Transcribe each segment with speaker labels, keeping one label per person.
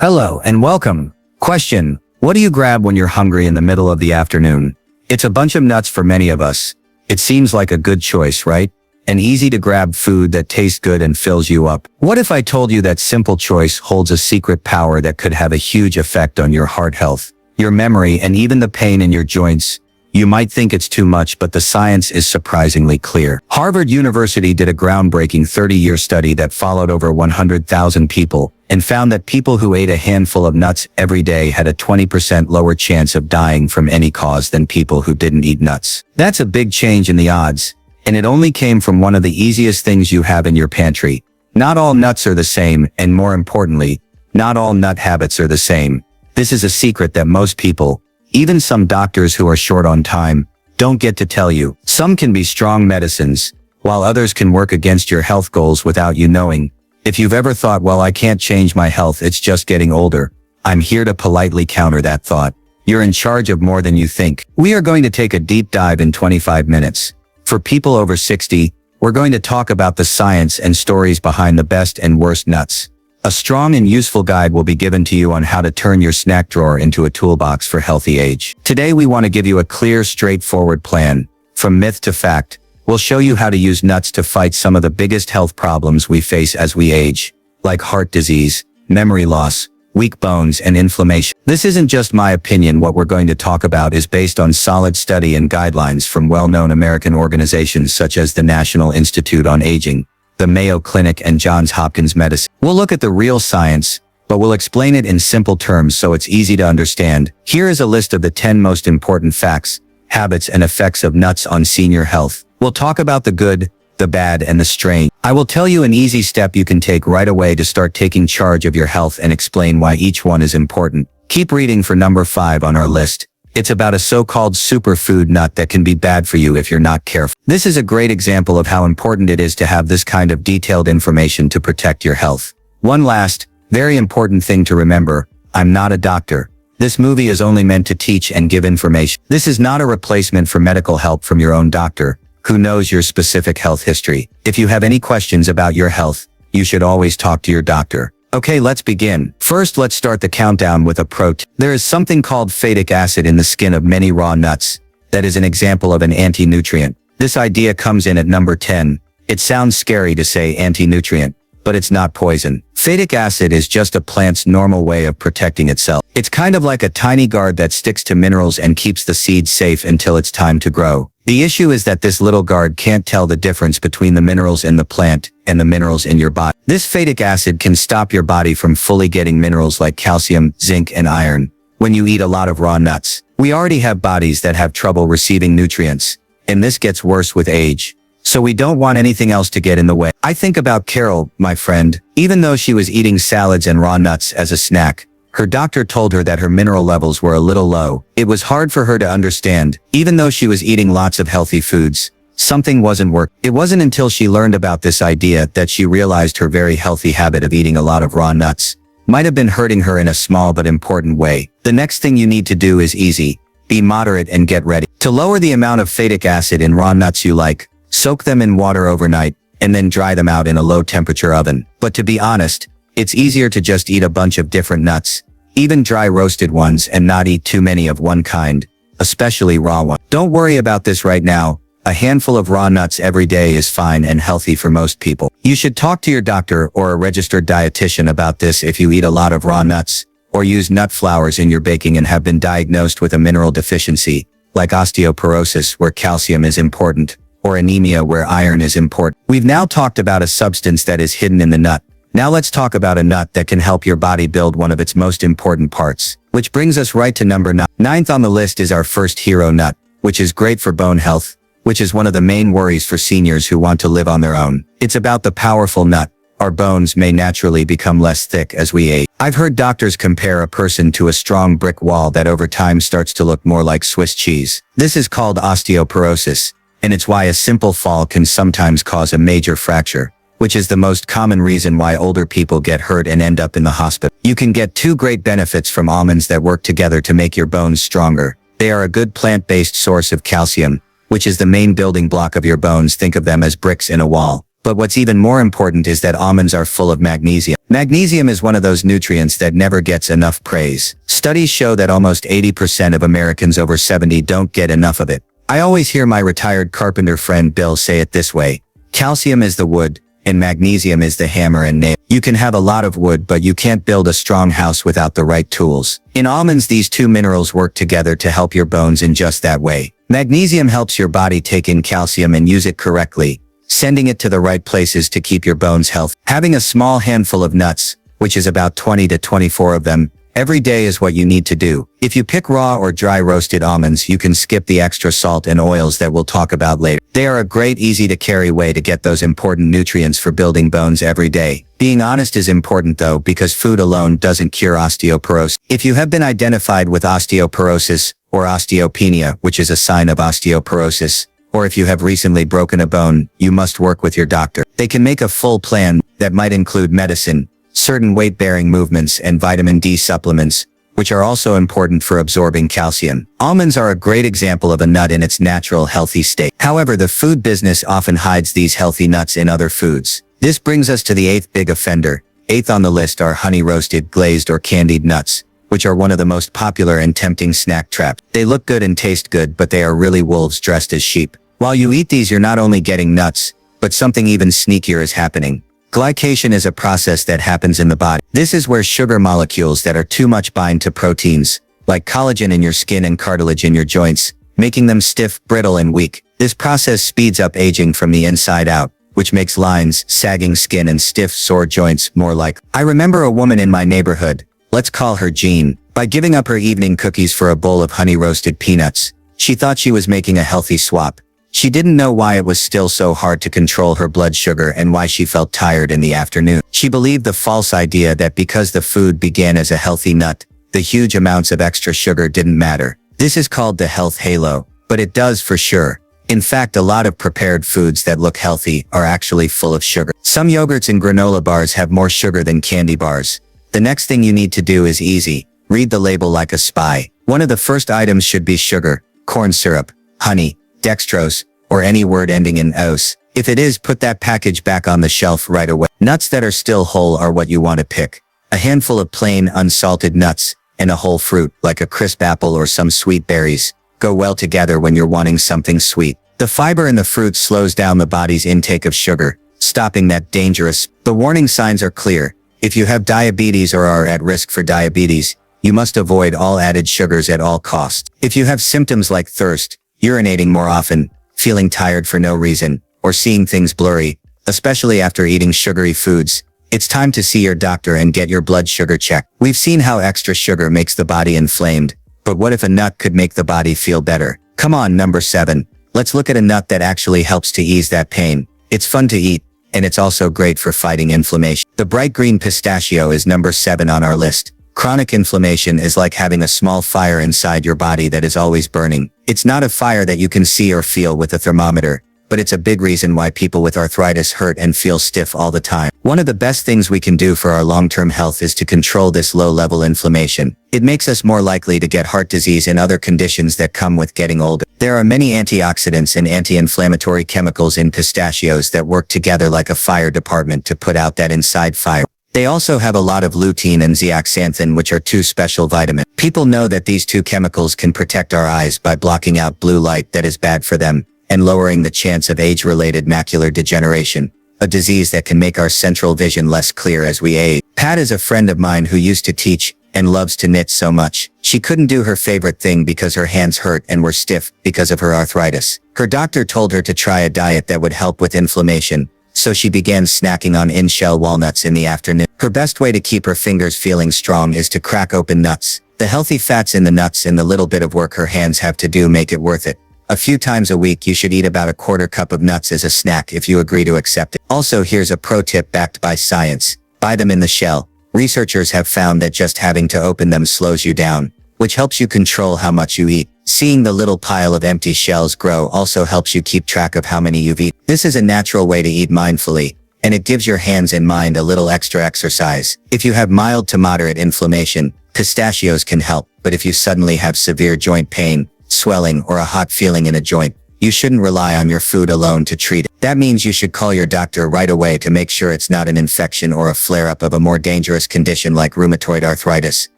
Speaker 1: Hello and welcome. Question: what do you grab when you're hungry in the middle of the afternoon? It's a bunch of nuts for many of us. It seems like a good choice, right? An easy to grab food that tastes good and fills you up. What if I told you that simple choice holds a secret power that could have a huge effect on your heart health, your memory, and even the pain in your joints? You might think it's too much, but the science is surprisingly clear. Harvard University did a groundbreaking 30-year study that followed over 100,000 people and found that people who ate a handful of nuts every day had a 20% lower chance of dying from any cause than people who didn't eat nuts. That's a big change in the odds, and it only came from one of the easiest things you have in your pantry. Not all nuts are the same, and more importantly, not all nut habits are the same. This is a secret that most people, even some doctors who are short on time, don't get to tell you. Some can be strong medicines, while others can work against your health goals without you knowing. If you've ever thought, well, I can't change my health, it's just getting older, I'm here to politely counter that thought. You're in charge of more than you think. We are going to take a deep dive in 25 minutes. For people over 60, we're going to talk about the science and stories behind the best and worst nuts. A strong and useful guide will be given to you on how to turn your snack drawer into a toolbox for healthy age. Today we want to give you a clear, straightforward plan. From myth to fact, we'll show you how to use nuts to fight some of the biggest health problems we face as we age, like heart disease, memory loss, weak bones, and inflammation. This isn't just my opinion. What we're going to talk about is based on solid study and guidelines from well-known American organizations such as the National Institute on Aging, the Mayo Clinic, and Johns Hopkins Medicine. We'll look at the real science, but we'll explain it in simple terms so it's easy to understand. Here is a list of the 10 most important facts, habits, and effects of nuts on senior health. We'll talk about the good, the bad, and the strange. I will tell you an easy step you can take right away to start taking charge of your health and explain why each one is important. Keep reading for number 5 on our list. It's about a so-called superfood nut that can be bad for you if you're not careful. This is a great example of how important it is to have this kind of detailed information to protect your health. One last, very important thing to remember: I'm not a doctor. This movie is only meant to teach and give information. This is not a replacement for medical help from your own doctor, who knows your specific health history. If you have any questions about your health, you should always talk to your doctor. Okay, let's begin. First, let's start the countdown with a pro-tip. There is something called phytic acid in the skin of many raw nuts. That is an example of an anti-nutrient. This idea comes in at number 10. It sounds scary to say anti-nutrient, but it's not poison. Phytic acid is just a plant's normal way of protecting itself. It's kind of like a tiny guard that sticks to minerals and keeps the seed safe until it's time to grow. The issue is that this little guard can't tell the difference between the minerals in the plant and the minerals in your body. This phytic acid can stop your body from fully getting minerals like calcium, zinc, and iron when you eat a lot of raw nuts. We already have bodies that have trouble receiving nutrients, and this gets worse with age. So we don't want anything else to get in the way. I think about Carol, my friend. Even though she was eating salads and raw nuts as a snack, her doctor told her that her mineral levels were a little low. It was hard for her to understand. Even though she was eating lots of healthy foods, something wasn't working. It wasn't until she learned about this idea that she realized her very healthy habit of eating a lot of raw nuts might have been hurting her in a small but important way. The next thing you need to do is easy. Be moderate and get ready. To lower the amount of phytic acid in raw nuts you like, soak them in water overnight, and then dry them out in a low-temperature oven. But to be honest, it's easier to just eat a bunch of different nuts, even dry roasted ones, and not eat too many of one kind, especially raw ones. Don't worry about this right now. A handful of raw nuts every day is fine and healthy for most people. You should talk to your doctor or a registered dietitian about this if you eat a lot of raw nuts, or use nut flours in your baking and have been diagnosed with a mineral deficiency, like osteoporosis where calcium is important, or anemia where iron is important. We've now talked about a substance that is hidden in the nut. Now let's talk about a nut that can help your body build one of its most important parts, which brings us right to number 9. Ninth on the list is our first hero nut, which is great for bone health, which is one of the main worries for seniors who want to live on their own. It's about the powerful nut. Our bones may naturally become less thick as we age. I've heard doctors compare a person to a strong brick wall that over time starts to look more like Swiss cheese. This is called osteoporosis, and it's why a simple fall can sometimes cause a major fracture, which is the most common reason why older people get hurt and end up in the hospital. You can get 2 great benefits from almonds that work together to make your bones stronger. They are a good plant-based source of calcium, which is the main building block of your bones. Think of them as bricks in a wall. But what's even more important is that almonds are full of magnesium. Magnesium is one of those nutrients that never gets enough praise. Studies show that almost 80% of Americans over 70 don't get enough of it. I always hear my retired carpenter friend Bill say it this way: calcium is the wood, and magnesium is the hammer and nail. You can have a lot of wood, but you can't build a strong house without the right tools. In almonds, these two minerals work together to help your bones in just that way. Magnesium helps your body take in calcium and use it correctly, sending it to the right places to keep your bones healthy. Having a small handful of nuts, which is about 20 to 24 of them, every day is what you need to do. If you pick raw or dry roasted almonds, you can skip the extra salt and oils that we'll talk about later. They are a great, easy to carry way to get those important nutrients for building bones every day. Being honest is important though, because food alone doesn't cure osteoporosis. If you have been identified with osteoporosis or osteopenia, which is a sign of osteoporosis, or if you have recently broken a bone, you must work with your doctor. They can make a full plan that might include medicine, certain weight-bearing movements, and vitamin D supplements, which are also important for absorbing calcium. Almonds are a great example of a nut in its natural healthy state. However, the food business often hides these healthy nuts in other foods. This brings us to the eighth big offender. Eighth on the list are honey-roasted, glazed, or candied nuts, which are one of the most popular and tempting snack traps. They look good and taste good, but they are really wolves dressed as sheep. While you eat these, you're not only getting nuts, but something even sneakier is happening. Glycation is a process that happens in the body. This is where sugar molecules that are too much bind to proteins, like collagen in your skin and cartilage in your joints, making them stiff, brittle, and weak. This process speeds up aging from the inside out, which makes lines, sagging skin, and stiff, sore joints more likely. I remember a woman in my neighborhood, let's call her Jean, by giving up her evening cookies for a bowl of honey-roasted peanuts. She thought she was making a healthy swap. She didn't know why it was still so hard to control her blood sugar and why she felt tired in the afternoon. She believed the false idea that because the food began as a healthy nut, the huge amounts of extra sugar didn't matter. This is called the health halo, but it does for sure. In fact, a lot of prepared foods that look healthy are actually full of sugar. Some yogurts and granola bars have more sugar than candy bars. The next thing you need to do is easy. Read the label like a spy. One of the first items should be sugar, corn syrup, honey, dextrose, or any word ending in ose. If it is, put that package back on the shelf right away. Nuts that are still whole are what you want to pick. A handful of plain, unsalted nuts, and a whole fruit, like a crisp apple or some sweet berries, go well together when you're wanting something sweet. The fiber in the fruit slows down the body's intake of sugar, stopping that dangerous. The warning signs are clear. If you have diabetes or are at risk for diabetes, you must avoid all added sugars at all costs. If you have symptoms like thirst, urinating more often, feeling tired for no reason, or seeing things blurry, especially after eating sugary foods, it's time to see your doctor and get your blood sugar checked. We've seen how extra sugar makes the body inflamed, but what if a nut could make the body feel better? Come on, number 7. Let's look at a nut that actually helps to ease that pain. It's fun to eat, and it's also great for fighting inflammation. The bright green pistachio is number 7 on our list. Chronic inflammation is like having a small fire inside your body that is always burning. It's not a fire that you can see or feel with a thermometer, but it's a big reason why people with arthritis hurt and feel stiff all the time. One of the best things we can do for our long-term health is to control this low-level inflammation. It makes us more likely to get heart disease and other conditions that come with getting older. There are many antioxidants and anti-inflammatory chemicals in pistachios that work together like a fire department to put out that inside fire. They also have a lot of lutein and zeaxanthin, which are 2 special vitamins. People know that these 2 chemicals can protect our eyes by blocking out blue light that is bad for them and lowering the chance of age-related macular degeneration, a disease that can make our central vision less clear as we age. Pat is a friend of mine who used to teach and loves to knit so much. She couldn't do her favorite thing because her hands hurt and were stiff because of her arthritis. Her doctor told her to try a diet that would help with inflammation, so she began snacking on in-shell walnuts in the afternoon. Her best way to keep her fingers feeling strong is to crack open nuts. The healthy fats in the nuts and the little bit of work her hands have to do make it worth it. A few times a week you should eat about a quarter cup of nuts as a snack if you agree to accept it. Also, here's a pro tip backed by science. Buy them in the shell. Researchers have found that just having to open them slows you down, which helps you control how much you eat. Seeing the little pile of empty shells grow also helps you keep track of how many you've eaten. This is a natural way to eat mindfully, and it gives your hands and mind a little extra exercise. If you have mild to moderate inflammation, pistachios can help, but if you suddenly have severe joint pain, swelling, or a hot feeling in a joint, you shouldn't rely on your food alone to treat it. That means you should call your doctor right away to make sure it's not an infection or a flare-up of a more dangerous condition like rheumatoid arthritis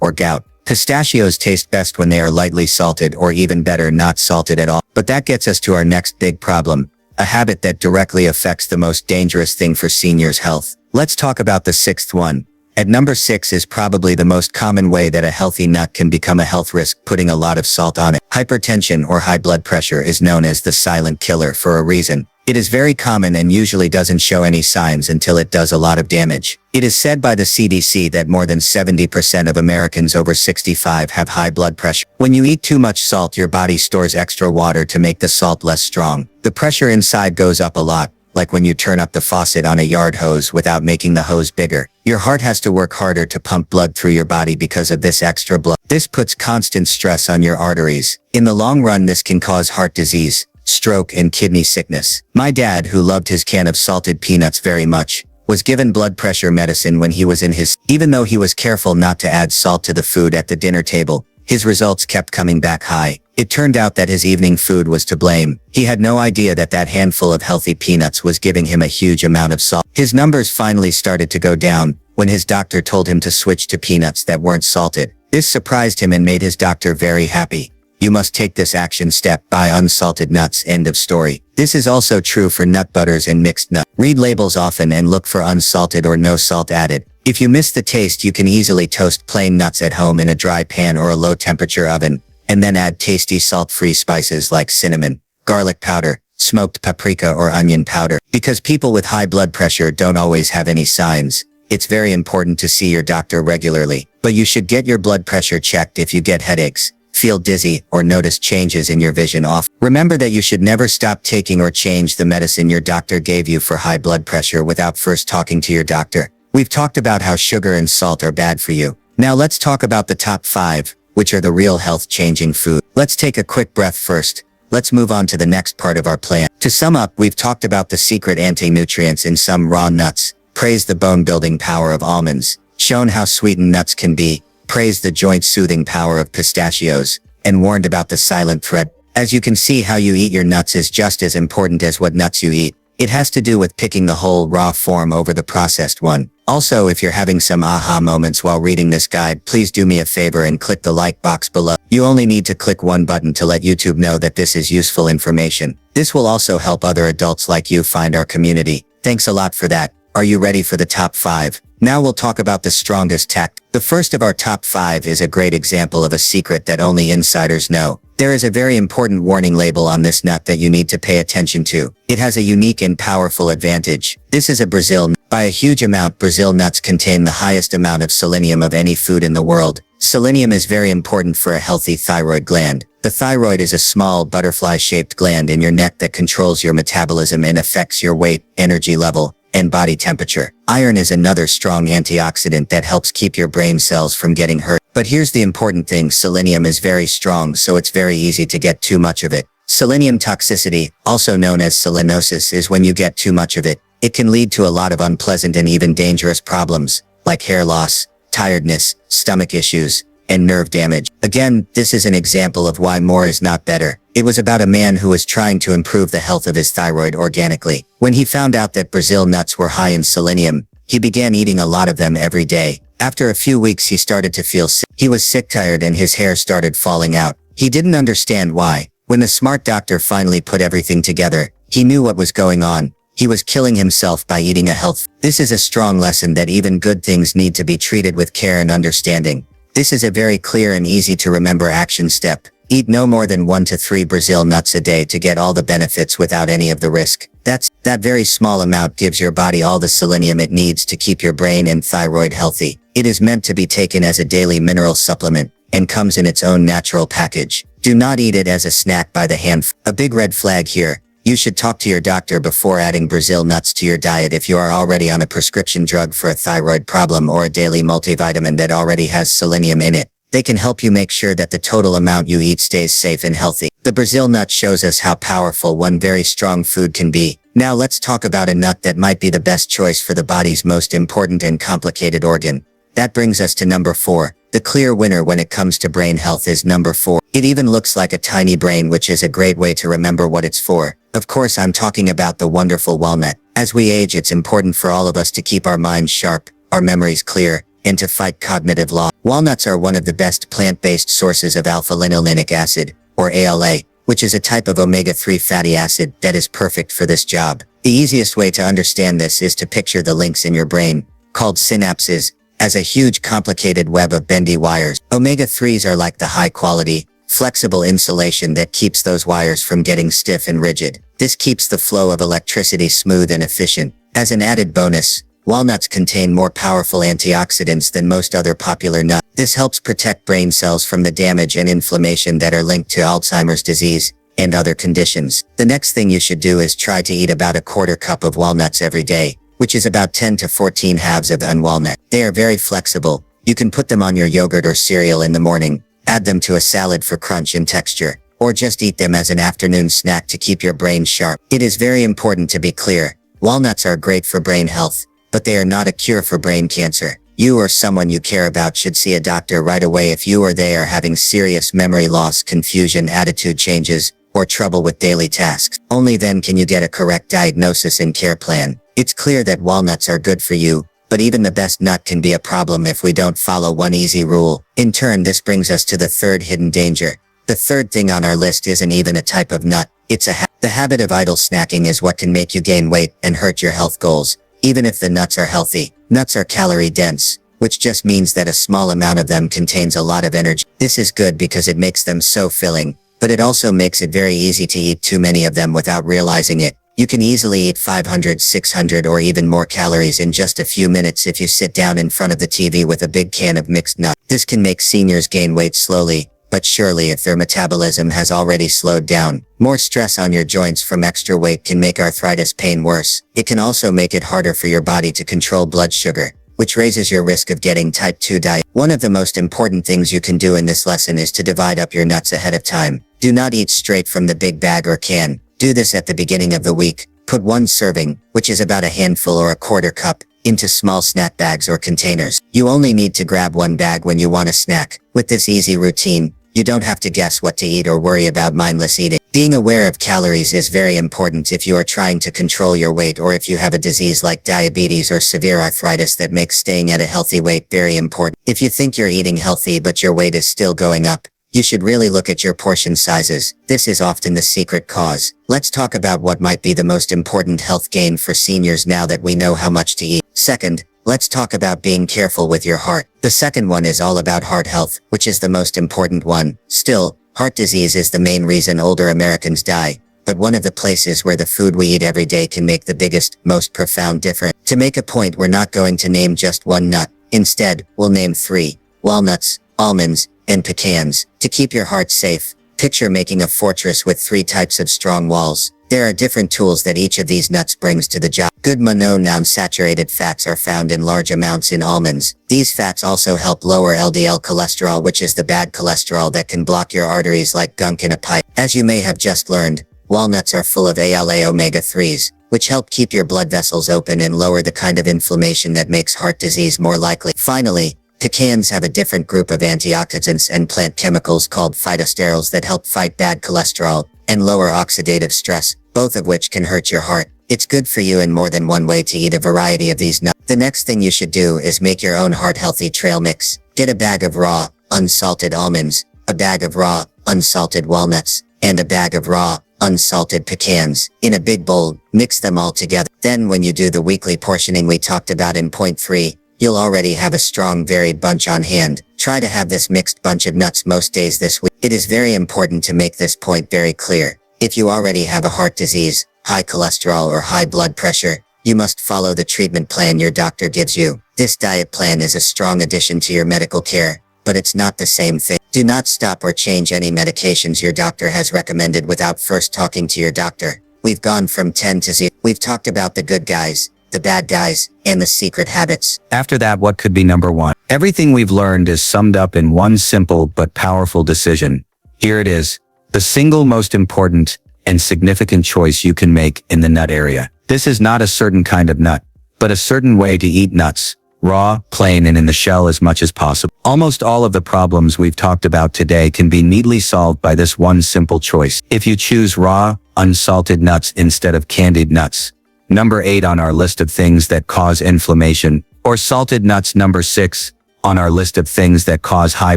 Speaker 1: or gout. Pistachios taste best when they are lightly salted, or even better, not salted at all. But that gets us to our next big problem, a habit that directly affects the most dangerous thing for seniors' health. Let's talk about the sixth one. At number 6 is probably the most common way that a healthy nut can become a health risk: putting a lot of salt on it. Hypertension or high blood pressure is known as the silent killer for a reason. It is very common and usually doesn't show any signs until it does a lot of damage. It is said by the CDC that more than 70% of Americans over 65 have high blood pressure. When you eat too much salt, your body stores extra water to make the salt less strong. The pressure inside goes up a lot, like when you turn up the faucet on a yard hose without making the hose bigger. Your heart has to work harder to pump blood through your body because of this extra blood. This puts constant stress on your arteries. In the long run, this can cause heart disease, stroke, and kidney sickness. My dad, who loved his can of salted peanuts very much, was given blood pressure medicine when he was in his... Even though he was careful not to add salt to the food at the dinner table, his results kept coming back high. It turned out that his evening food was to blame. He had no idea that that handful of healthy peanuts was giving him a huge amount of salt. His numbers finally started to go down when his doctor told him to switch to peanuts that weren't salted. This surprised him and made his doctor very happy. You must take this action step: buy unsalted nuts. End of story. This is also true for nut butters and mixed nuts. Read labels often and look for unsalted or no salt added. If you miss the taste, you can easily toast plain nuts at home in a dry pan or a low temperature oven, and then add tasty salt-free spices like cinnamon, garlic powder, smoked paprika, or onion powder. Because people with high blood pressure don't always have any signs, it's very important to see your doctor regularly. But you should get your blood pressure checked if you get headaches, feel dizzy, or notice changes in your vision off. Remember that you should never stop taking or change the medicine your doctor gave you for high blood pressure without first talking to your doctor. We've talked about how sugar and salt are bad for you. Now let's talk about the top 5, which are the real health-changing food. Let's take a quick breath first. Let's move on to the next part of our plan. To sum up, we've talked about the secret anti-nutrients in some raw nuts, praised the bone-building power of almonds, shown how sweetened nuts can be, praised the joint-soothing power of pistachios, and warned about the silent threat. As you can see, how you eat your nuts is just as important as what nuts you eat. It has to do with picking the whole raw form over the processed one. Also, if you're having some aha moments while reading this guide, please do me a favor and click the like box below. You only need to click one button to let YouTube know that this is useful information. This will also help other adults like you find our community. Thanks a lot for that. Are you ready for the top 5? Now we'll talk about the strongest tack. The first of our top 5 is a great example of a secret that only insiders know. There is a very important warning label on this nut that you need to pay attention to. It has a unique and powerful advantage. This is a Brazil nut. By a huge amount, Brazil nuts contain the highest amount of selenium of any food in the world. Selenium is very important for a healthy thyroid gland. The thyroid is a small butterfly-shaped gland in your neck that controls your metabolism and affects your weight, energy level, and body temperature. Iron is another strong antioxidant that helps keep your brain cells from getting hurt. But here's the important thing: selenium is very strong, so it's very easy to get too much of it. Selenium toxicity, also known as selenosis, is when you get too much of it. It can lead to a lot of unpleasant and even dangerous problems, like hair loss, tiredness, stomach issues, and nerve damage. Again, this is an example of why more is not better. It was about a man who was trying to improve the health of his thyroid organically. When he found out that Brazil nuts were high in selenium, he began eating a lot of them every day. After a few weeks, he started to feel sick. He was sick, tired, and his hair started falling out. He didn't understand why. When the smart doctor finally put everything together, he knew what was going on. He was killing himself by eating a health. This is a strong lesson that even good things need to be treated with care and understanding. This is a very clear and easy to remember action step. Eat no more than 1 to 3 Brazil nuts a day to get all the benefits without any of the risk. That very small amount gives your body all the selenium it needs to keep your brain and thyroid healthy. It is meant to be taken as a daily mineral supplement and comes in its own natural package. Do not eat it as a snack by the handful. A big red flag here: you should talk to your doctor before adding Brazil nuts to your diet if you are already on a prescription drug for a thyroid problem or a daily multivitamin that already has selenium in it. They can help you make sure that the total amount you eat stays safe and healthy. The Brazil nut shows us how powerful one very strong food can be. Now let's talk about a nut that might be the best choice for the body's most important and complicated organ,
Speaker 2: That brings us to number 4. The clear winner when it comes to brain health is number 4. It even looks like a tiny brain, which is a great way to remember what it's for. Of course, I'm talking about the wonderful walnut. As we age, it's important for all of us to keep our minds sharp, our memories clear, and to fight cognitive loss. Walnuts are one of the best plant-based sources of alpha-linolenic acid, or ALA, which is a type of omega-3 fatty acid that is perfect for this job. The easiest way to understand this is to picture the links in your brain, called synapses, as a huge complicated web of bendy wires. Omega-3s are like the high-quality, flexible insulation that keeps those wires from getting stiff and rigid. This keeps the flow of electricity smooth and efficient. As an added bonus, walnuts contain more powerful antioxidants than most other popular nuts. This helps protect brain cells from the damage and inflammation that are linked to Alzheimer's disease and other conditions. The next thing you should do is try to eat about a quarter cup of walnuts every day, which is about 10 to 14 halves of unwalnut. They are very flexible. You can put them on your yogurt or cereal in the morning, add them to a salad for crunch and texture, or just eat them as an afternoon snack to keep your brain sharp. It is very important to be clear. Walnuts are great for brain health, but they are not a cure for brain cancer. You or someone you care about should see a doctor right away if you or they are having serious memory loss, confusion, attitude changes, or trouble with daily tasks. Only then can you get a correct diagnosis and care plan. It's clear that walnuts are good for you, but even the best nut can be a problem if we don't follow one easy rule. In turn, this brings us to the third hidden danger. The third thing on our list isn't even a type of nut, it's the habit of idle snacking is what can make you gain weight and hurt your health goals, even if the nuts are healthy. Nuts are calorie dense, which just means that a small amount of them contains a lot of energy. This is good because it makes them so filling, but it also makes it very easy to eat too many of them without realizing it. You can easily eat 500, 600 or even more calories in just a few minutes if you sit down in front of the TV with a big can of mixed nuts. This can make seniors gain weight slowly, but surely if their metabolism has already slowed down. More stress on your joints from extra weight can make arthritis pain worse. It can also make it harder for your body to control blood sugar, which raises your risk of getting type 2 diabetes. One of the most important things you can do in this lesson is to divide up your nuts ahead of time. Do not eat straight from the big bag or can. Do this at the beginning of the week. Put one serving, which is about a handful or a quarter cup, into small snack bags or containers. You only need to grab one bag when you want a snack. With this easy routine, you don't have to guess what to eat or worry about mindless eating. Being aware of calories is very important if you are trying to control your weight or if you have a disease like diabetes or severe arthritis that makes staying at a healthy weight very important. If you think you're eating healthy but your weight is still going up, you should really look at your portion sizes. This is often the secret cause. Let's talk about what might be the most important health gain for seniors now that we know how much to eat. Second, let's talk about being careful with your heart. The second one is all about heart health, which is the most important one. Still, heart disease is the main reason older Americans die, but one of the places where the food we eat every day can make the biggest, most profound difference. To make a point, we're not going to name just one nut. Instead, we'll name 3: walnuts, almonds, and pecans. To keep your heart safe, picture making a fortress with 3 types of strong walls. There are different tools that each of these nuts brings to the job. Good monounsaturated fats are found in large amounts in almonds. These fats also help lower LDL cholesterol, which is the bad cholesterol that can block your arteries like gunk in a pipe. As you may have just learned, walnuts are full of ALA omega-3s, which help keep your blood vessels open and lower the kind of inflammation that makes heart disease more likely. Finally, pecans have a different group of antioxidants and plant chemicals called phytosterols that help fight bad cholesterol and lower oxidative stress, both of which can hurt your heart. It's good for you in more than one way to eat a variety of these nuts. The next thing you should do is make your own heart-healthy trail mix. Get a bag of raw, unsalted almonds, a bag of raw, unsalted walnuts, and a bag of raw, unsalted pecans. In a big bowl, mix them all together. Then when you do the weekly portioning we talked about in point 3, you'll already have a strong, varied bunch on hand. Try to have this mixed bunch of nuts most days this week. It is very important to make this point very clear. If you already have a heart disease, high cholesterol or high blood pressure, you must follow the treatment plan your doctor gives you. This diet plan is a strong addition to your medical care, but it's not the same thing. Do not stop or change any medications your doctor has recommended without first talking to your doctor. We've gone from 10 to 0. We've talked about the good guys, the bad guys, and the secret habits.
Speaker 1: After that, what could be number 1? Everything we've learned is summed up in one simple but powerful decision. Here it is, the single most important and significant choice you can make in the nut area. This is not a certain kind of nut, but a certain way to eat nuts. raw, plain, and in the shell as much as possible. Almost all of the problems we've talked about today can be neatly solved by this one simple choice. If you choose raw, unsalted nuts instead of candied nuts. Number 8 on our list of things that cause inflammation, or salted nuts number 6 on our list of things that cause high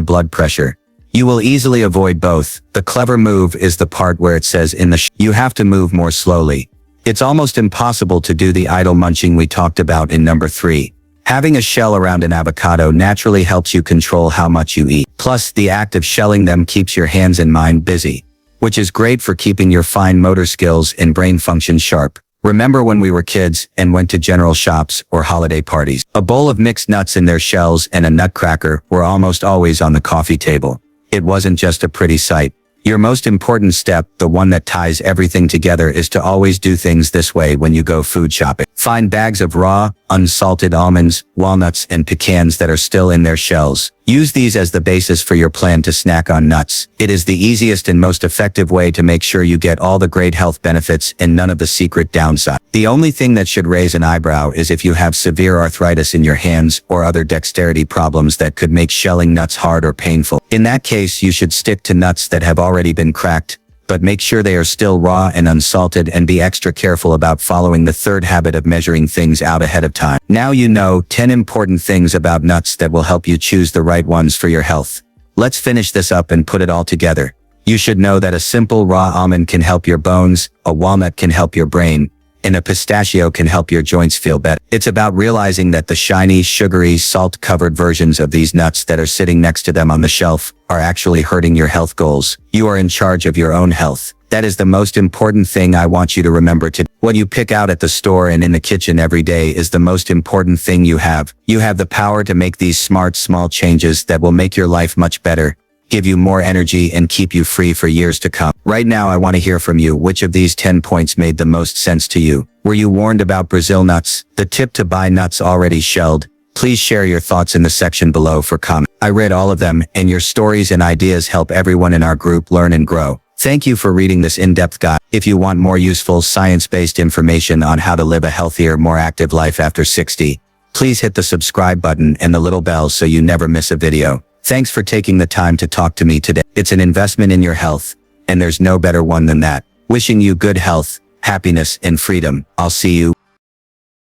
Speaker 1: blood pressure. You will easily avoid both. The clever move is the part where it says you have to move more slowly. It's almost impossible to do the idle munching we talked about in number 3. Having a shell around an avocado naturally helps you control how much you eat. Plus, the act of shelling them keeps your hands and mind busy, which is great for keeping your fine motor skills and brain function sharp. Remember when we were kids and went to general shops or holiday parties? A bowl of mixed nuts in their shells and a nutcracker were almost always on the coffee table. It wasn't just a pretty sight. Your most important step, the one that ties everything together, is to always do things this way when you go food shopping. Find bags of raw, unsalted almonds, walnuts, and pecans that are still in their shells. Use these as the basis for your plan to snack on nuts. It is the easiest and most effective way to make sure you get all the great health benefits and none of the secret downside. The only thing that should raise an eyebrow is if you have severe arthritis in your hands or other dexterity problems that could make shelling nuts hard or painful. In that case, you should stick to nuts that have already been cracked, but make sure they are still raw and unsalted, and be extra careful about following the third habit of measuring things out ahead of time. Now you know 10 important things about nuts that will help you choose the right ones for your health. Let's finish this up and put it all together. You should know that a simple raw almond can help your bones, a walnut can help your brain, and a pistachio can help your joints feel better. It's about realizing that the shiny, sugary, salt-covered versions of these nuts that are sitting next to them on the shelf are actually hurting your health goals. You are in charge of your own health. That is the most important thing I want you to remember today. What you pick out at the store and in the kitchen every day is the most important thing you have. You have the power to make these smart, small changes that will make your life much better, give you more energy, and keep you free for years to come. Right now, I want to hear from you. Which of these 10 points made the most sense to you? Were you warned about Brazil nuts? The tip to buy nuts already shelled? Please share your thoughts in the section below for comment. I read all of them, and your stories and ideas help everyone in our group learn and grow. Thank you for reading this in-depth guide. If you want more useful science-based information on how to live a healthier, more active life after 60, please hit the subscribe button and the little bell so you never miss a video. Thanks for taking the time to talk to me today. It's an investment in your health, and there's no better one than that. Wishing you good health, happiness, and freedom. I'll see you